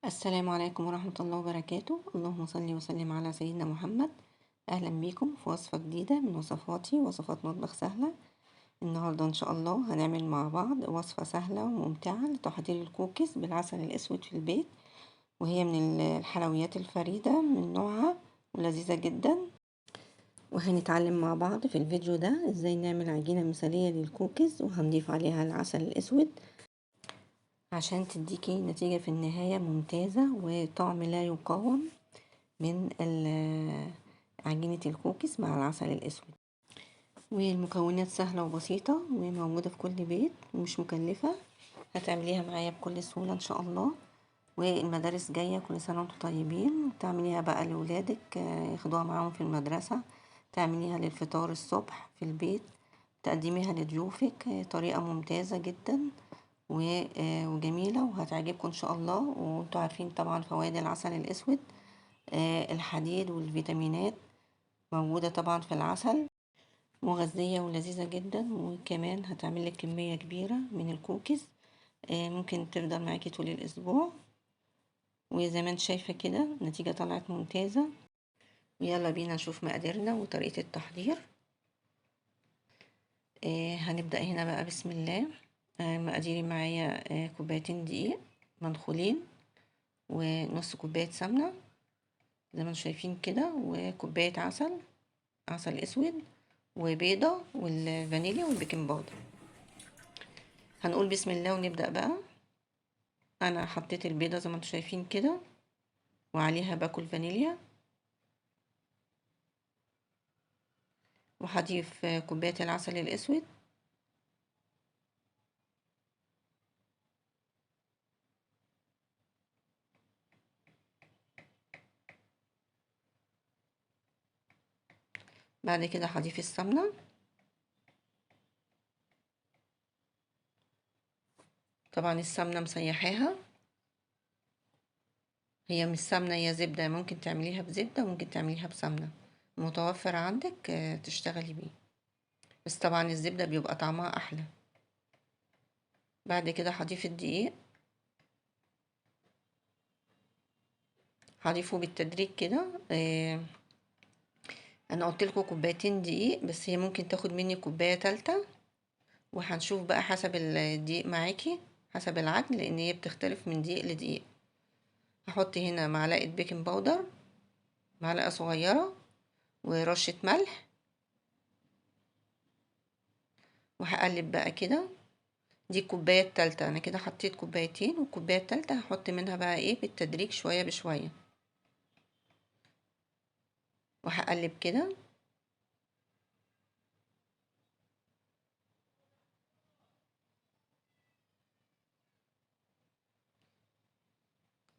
السلام عليكم ورحمة الله وبركاته. اللهم صل وسلم على سيدنا محمد. أهلا بيكم في وصفة جديدة من وصفاتي، وصفات مطبخ سهلة. النهاردة إن شاء الله هنعمل مع بعض وصفة سهلة وممتعة لتحضير الكوكيز بالعسل الأسود في البيت، وهي من الحلويات الفريدة من نوعها ولذيذة جدا. وهنتعلم مع بعض في الفيديو ده ازاي نعمل عجينة مثالية للكوكيز، وهنضيف عليها العسل الأسود عشان تديكي نتيجة في النهاية ممتازة وطعم لا يقاوم من عجينة الكوكيز مع العسل الأسود. والمكونات سهلة وبسيطة وموجودة في كل بيت ومش مكلفة، هتعمليها معايا بكل سهولة إن شاء الله. والمدارس جاية، كل سنة وانتم طيبين. تعمليها بقى لولادك ياخدوها معاهم في المدرسة، تعمليها للفطار الصبح في البيت، تقدميها لضيوفك. طريقة ممتازة جدا وجميلة وهتعجبكم إن شاء الله. وانتوا عارفين طبعا فوائد العسل الأسود، الحديد والفيتامينات موجودة طبعا في العسل، مغذية ولذيذة جدا. وكمان هتعمل لك كمية كبيرة من الكوكيز، ممكن تفضل معاكي طول الأسبوع. وزي ما انت شايفة كده النتيجة طلعت ممتازة. ويلا بينا نشوف مقاديرنا وطريقة التحضير. هنبدأ هنا بقى بسم الله. مقاديري معايا كوبايتين دقيق منخولين، ونص كوباية سمنة زي ما انتم شايفين كده، وكوباية عسل اسود، وبيضة والفانيليا والبيكنج باودر. هنقول بسم الله ونبدأ بقى. انا حطيت البيضة زي ما انتم شايفين كده، وعليها باكل فانيليا، وهضيف كوباية العسل الاسود، بعد كده هضيف السمنة. طبعا السمنة مسيحاها، هي مش سمنة، هي زبدة. ممكن تعمليها بزبدة وممكن تعمليها بسمنة، متوفر عندك تشتغلي بيه، بس طبعا الزبدة بيبقى طعمها احلى. بعد كده هضيف الدقيق، هضيفه بالتدريج كده. انا قلت لكم كوبايتين دقيق، بس هي ممكن تاخد مني كوبايه تالتة، وهنشوف بقى حسب الدقيق معاكي، حسب العجن، لان هي بتختلف من دقيق لدقيق. هحط هنا معلقه بيكنج باودر، معلقه صغيره، ورشه ملح، وهقلب بقى كده. دي الكوبايه التالتة، انا كده حطيت كوبايتين، والكوبايه التالتة هحط منها بقى ايه بالتدريج شويه بشويه، وهقلب كده.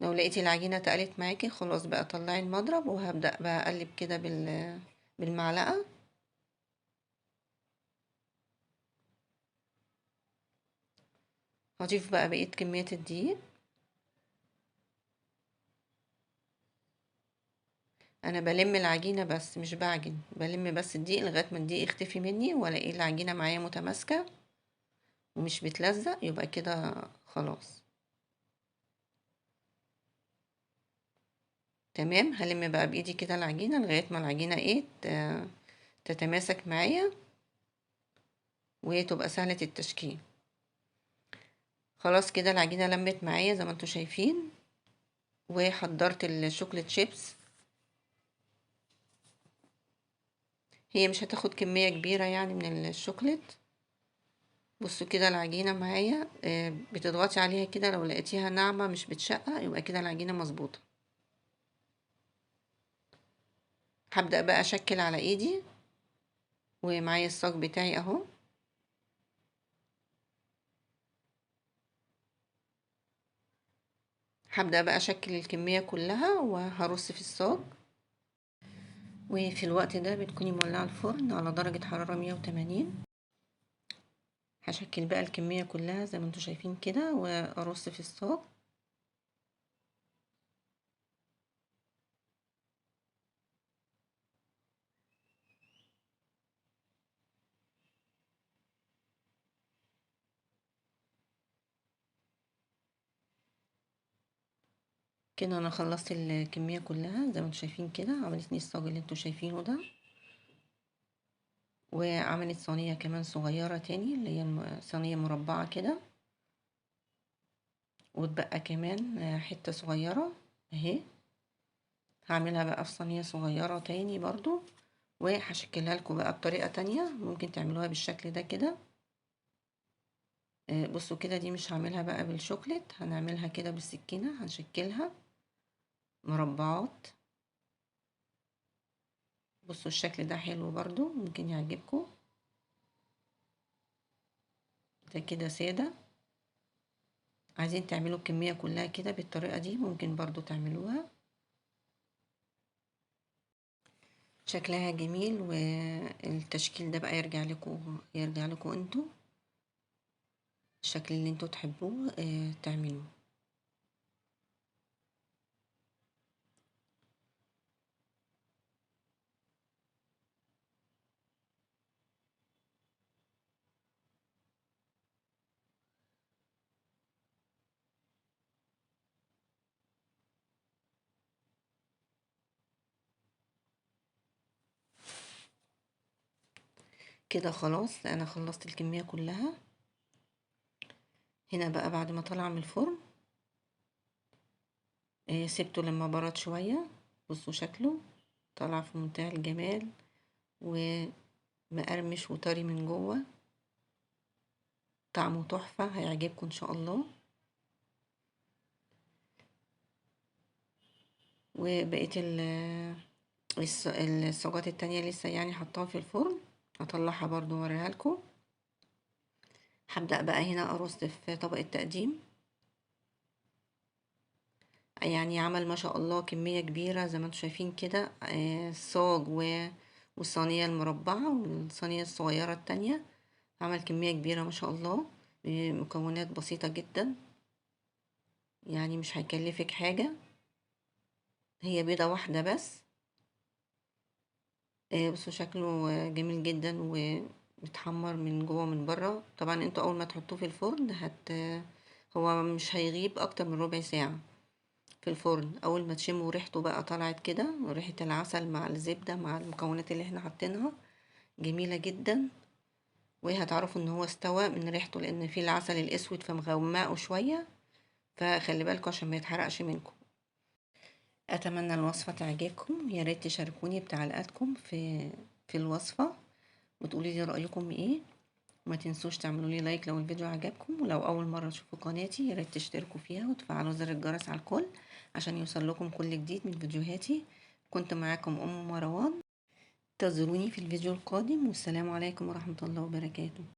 لو لقيتي العجينه تقلت معاكي خلاص بقى طلعي المضرب، وهبدأ بقى اقلب كده بالمعلقه. هضيف بقى بقية كمية الدقيق. انا بلم العجينة بس مش بعجن، بلم بس الدقيق لغاية ما الدقيق يختفي مني، والاقي العجينة معايا متماسكة ومش بتلزق، يبقى كده خلاص تمام. هلم بقى بايدي كده العجينة لغاية ما العجينة ايه تتماسك معايا وتبقى سهلة التشكيل. خلاص كده العجينة لمت معايا زي ما انتوا شايفين. وحضرت الشوكليت شيبس، هي مش هتاخد كمية كبيرة يعني من الشوكليت. بصوا كده العجينة معايا، بتضغطي عليها كده، لو لقيتيها ناعمة مش بتشقق يبقى كده العجينة مظبوطة. هبدأ بقى اشكل على ايدي، ومعايا الصاج بتاعي اهو. هبدأ بقى اشكل الكمية كلها وهرص في الصاج. وفي الوقت ده بتكوني مولعة الفرن على درجة حرارة 180. هشكل بقى الكمية كلها زي ما انتوا شايفين كده، وارص في الصاج. كده انا خلصت الكميه كلها زي ما انتوا شايفين كده، عملتني الصاج اللي انتوا شايفينه ده، وعملت صينيه كمان صغيره تاني اللي هي صينيه مربعه كده، واتبقى كمان حته صغيره اهي. هعملها بقى في صينيه صغيره تاني برضو، وهشكلها لكم بقى بطريقه تانية. ممكن تعملوها بالشكل ده كده. بصوا كده، دي مش هعملها بقى بالشوكليت، هنعملها كده بالسكينه، هنشكلها مربعات. بصوا الشكل ده حلو برضو، ممكن يعجبكم. ده كده ساده. عايزين تعملوا الكميه كلها كده بالطريقه دي، ممكن برضو تعملوها. شكلها جميل، والتشكيل ده بقى يرجع لكم انتوا، الشكل اللي انتوا تحبوه تعملوه. كده خلاص انا خلصت الكميه كلها. هنا بقى بعد ما طلع من الفرن سبته لما برد شويه. بصوا شكله طلع في منتهى الجمال، ومقرمش وطري من جوه، طعمه تحفه، هيعجبكم ان شاء الله. وبقيت الصاجات التانية لسه يعني حطاها في الفرن، هطلعها برضو اوريها لكم. هبدأ بقى هنا ارص في طبق التقديم. يعني عمل ما شاء الله كمية كبيرة زي ما انتم شايفين كده، الصاج والصينية المربعة والصينية الصغيرة التانية، عمل كمية كبيرة ما شاء الله بمكونات بسيطة جدا. يعني مش هيكلفك حاجة، هي بيضة واحدة بس. بصوا شكله جميل جدا، ومتحمر من جوه من بره. طبعا انتوا اول ما تحطوه في الفرن هو مش هيغيب اكتر من ربع ساعة في الفرن. اول ما تشموا ريحته بقى طلعت كده، ريحة العسل مع الزبدة مع المكونات اللي احنا حاطينها جميلة جدا. وهتعرفوا ان هو استوى من ريحته، لان فيه العسل الاسود فمغمقه شوية، فخلي بالكم عشان ما يتحرقش منكم. اتمنى الوصفة تعجبكم، يا ريت تشاركوني بتعليقاتكم في الوصفة، وتقولي لي رأيكم ايه. وما تنسوش تعملوا لي لايك لو الفيديو عجبكم، ولو اول مرة تشوفوا قناتي يا ريت تشتركوا فيها وتفعلوا زر الجرس على الكل عشان يوصل لكم كل جديد من فيديوهاتي. كنت معاكم مروان، انتظروني في الفيديو القادم، والسلام عليكم ورحمة الله وبركاته.